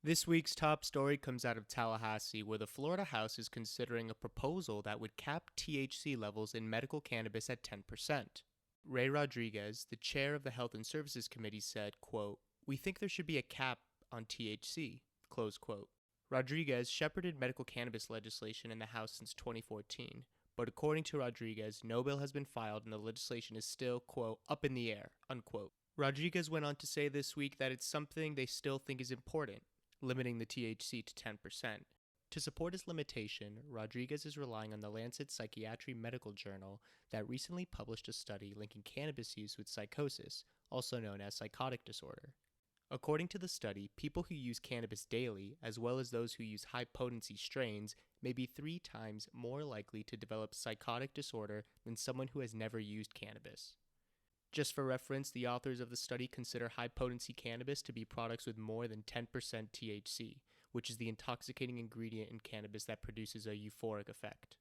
This week's top story comes out of Tallahassee, where the Florida House is considering a proposal that would cap THC levels in medical cannabis at 10%. Ray Rodriguez, the chair of the Health and Services Committee, said, quote, "We think there should be a cap on THC," close quote. Rodriguez shepherded medical cannabis legislation in the House since 2014, but according to Rodriguez, no bill has been filed and the legislation is still, quote, "up in the air," unquote. Rodriguez went on to say this week that it's something they still think is important, limiting the THC to 10%. To support his limitation, Rodriguez is relying on the Lancet Psychiatry Medical Journal that recently published a study linking cannabis use with psychosis, also known as psychotic disorder. According to the study, people who use cannabis daily, as well as those who use high-potency strains, may be 3 times more likely to develop psychotic disorder than someone who has never used cannabis. Just for reference, the authors of the study consider high-potency cannabis to be products with more than 10% THC, which is the intoxicating ingredient in cannabis that produces a euphoric effect.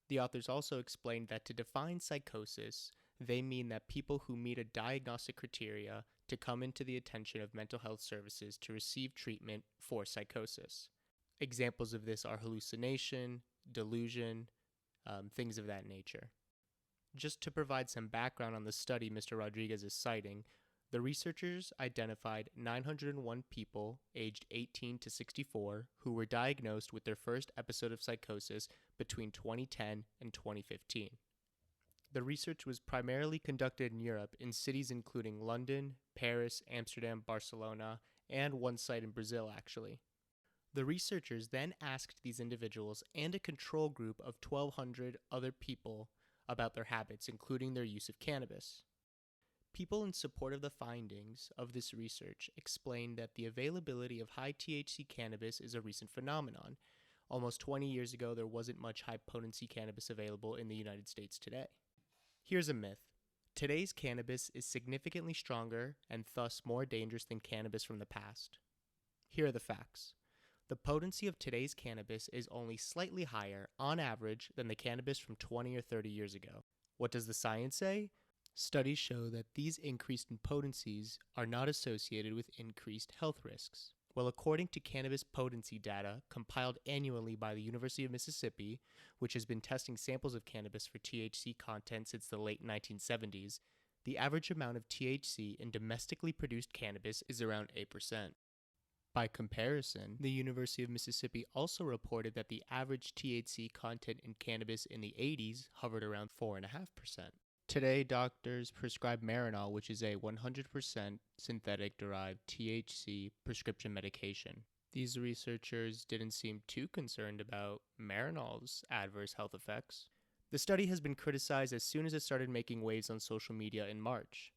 The authors also explained that to define psychosis, they mean that people who meet a diagnostic criteria to come into the attention of mental health services to receive treatment for psychosis. Examples of this are hallucination, delusion, things of that nature. Just to provide some background on the study Mr. Rodriguez is citing, the researchers identified 901 people aged 18 to 64 who were diagnosed with their first episode of psychosis between 2010 and 2015. The research was primarily conducted in Europe in cities including London, Paris, Amsterdam, Barcelona, and one site in Brazil, actually. The researchers then asked these individuals and a control group of 1,200 other people about their habits, including their use of cannabis. People in support of the findings of this research explained that the availability of high THC cannabis is a recent phenomenon. Almost 20 years ago, there wasn't much high-potency cannabis available in the United States today. Here's a myth. Today's cannabis is significantly stronger and thus more dangerous than cannabis from the past. Here are the facts. The potency of today's cannabis is only slightly higher, on average, than the cannabis from 20 or 30 years ago. What does the science say? Studies show that these increased in potencies are not associated with increased health risks. Well, according to cannabis potency data compiled annually by the University of Mississippi, which has been testing samples of cannabis for THC content since the late 1970s, the average amount of THC in domestically produced cannabis is around 8%. By comparison, the University of Mississippi also reported that the average THC content in cannabis in the 80s hovered around 4.5%. Today, doctors prescribe Marinol, which is a 100% synthetic-derived THC prescription medication. These researchers didn't seem too concerned about Marinol's adverse health effects. The study has been criticized as soon as it started making waves on social media in March.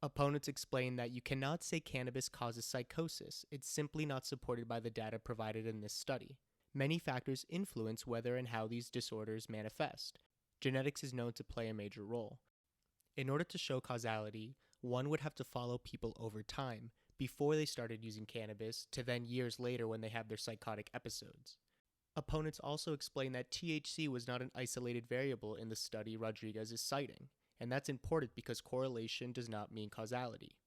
Opponents explain that you cannot say cannabis causes psychosis. It's simply not supported by the data provided in this study. Many factors influence whether and how these disorders manifest. Genetics is known to play a major role. In order to show causality, one would have to follow people over time, before they started using cannabis to then years later when they have their psychotic episodes. Opponents also explain that THC was not an isolated variable in the study Rodriguez is citing, and that's important because correlation does not mean causality.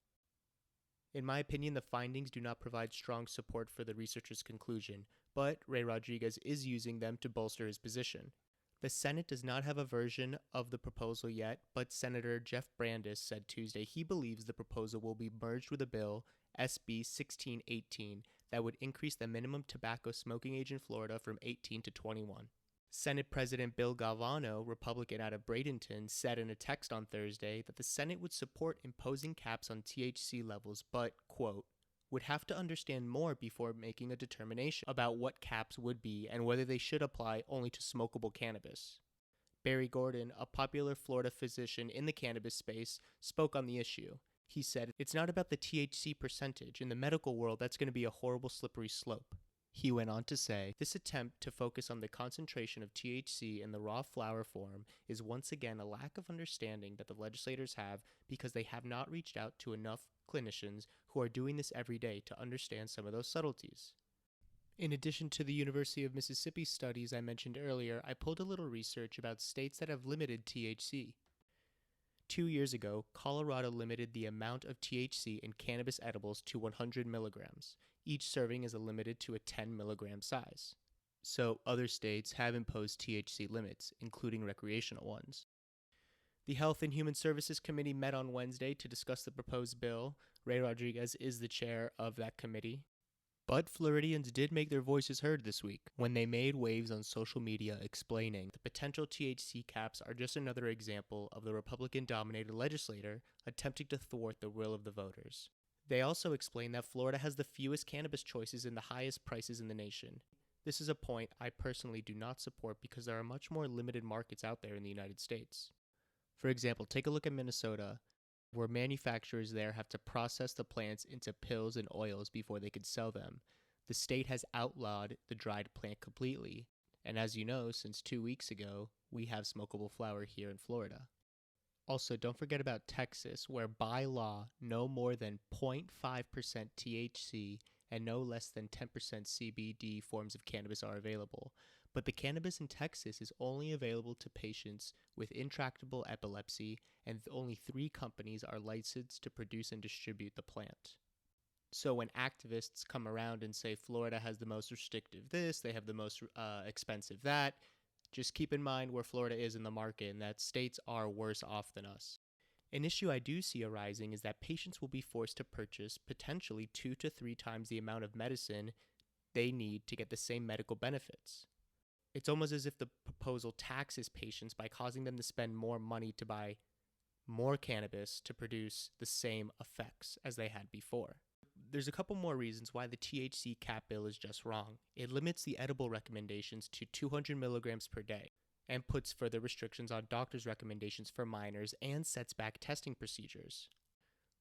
In my opinion, the findings do not provide strong support for the researcher's conclusion, but Ray Rodriguez is using them to bolster his position. The Senate does not have a version of the proposal yet, but Senator Jeff Brandes said Tuesday he believes the proposal will be merged with a bill, SB 1618, that would increase the minimum tobacco smoking age in Florida from 18 to 21. Senate President Bill Galvano, Republican out of Bradenton, said in a text on Thursday that the Senate would support imposing caps on THC levels, but, quote, would have to understand more before making a determination about what caps would be and whether they should apply only to smokable cannabis. Barry Gordon, a popular Florida physician in the cannabis space, spoke on the issue. He said, "It's not about the THC percentage. In the medical world, that's going to be a horrible slippery slope." He went on to say, "This attempt to focus on the concentration of THC in the raw flower form is once again a lack of understanding that the legislators have because they have not reached out to enough clinicians who are doing this every day to understand some of those subtleties." In addition to the University of Mississippi studies I mentioned earlier, I pulled a little research about states that have limited THC. 2 years ago, Colorado limited the amount of THC in cannabis edibles to 100 milligrams. Each serving is limited to a 10 milligram size. So other states have imposed THC limits, including recreational ones. The Health and Human Services Committee met on Wednesday to discuss the proposed bill. Ray Rodriguez is the chair of that committee. But Floridians did make their voices heard this week when they made waves on social media explaining the potential THC caps are just another example of the Republican-dominated legislature attempting to thwart the will of the voters. They also explained that Florida has the fewest cannabis choices and the highest prices in the nation. This is a point I personally do not support because there are much more limited markets out there in the United States. For example, take a look at Minnesota, where manufacturers there have to process the plants into pills and oils before they can sell them. The state has outlawed the dried plant completely, and as you know, since 2 weeks ago, we have smokable flower here in Florida. Also, don't forget about Texas, where by law, no more than 0.5% THC and no less than 10% CBD forms of cannabis are available. But the cannabis in Texas is only available to patients with intractable epilepsy, and only 3 companies are licensed to produce and distribute the plant. So when activists come around and say Florida has the most restrictive this, they have the most expensive that, just keep in mind where Florida is in the market and that states are worse off than us. An issue I do see arising is that patients will be forced to purchase potentially 2 to 3 times the amount of medicine they need to get the same medical benefits. It's almost as if the proposal taxes patients by causing them to spend more money to buy more cannabis to produce the same effects as they had before. There's a couple more reasons why the THC cap bill is just wrong. It limits the edible recommendations to 200 milligrams per day and puts further restrictions on doctors' recommendations for minors and sets back testing procedures.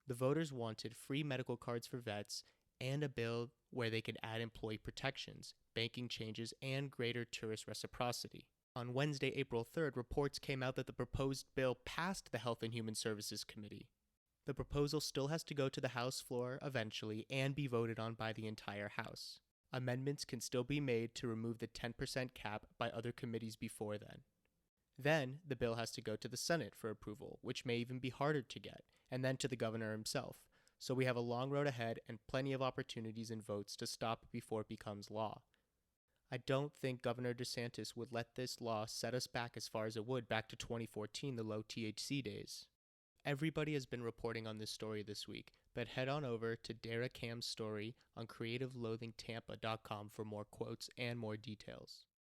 The voters wanted free medical cards for vets and a bill where they could add employee protections, banking changes, and greater tourist reciprocity. On Wednesday, April 3rd, reports came out that the proposed bill passed the Health and Human Services Committee. The proposal still has to go to the House floor eventually and be voted on by the entire House. Amendments can still be made to remove the 10% cap by other committees before then. Then, the bill has to go to the Senate for approval, which may even be harder to get, and then to the governor himself. So we have a long road ahead and plenty of opportunities and votes to stop it before it becomes law. I don't think Governor DeSantis would let this law set us back as far as it would back to 2014, the low THC days. Everybody has been reporting on this story this week, but head on over to Dara Cam's story on creativeloathingtampa.com for more quotes and more details.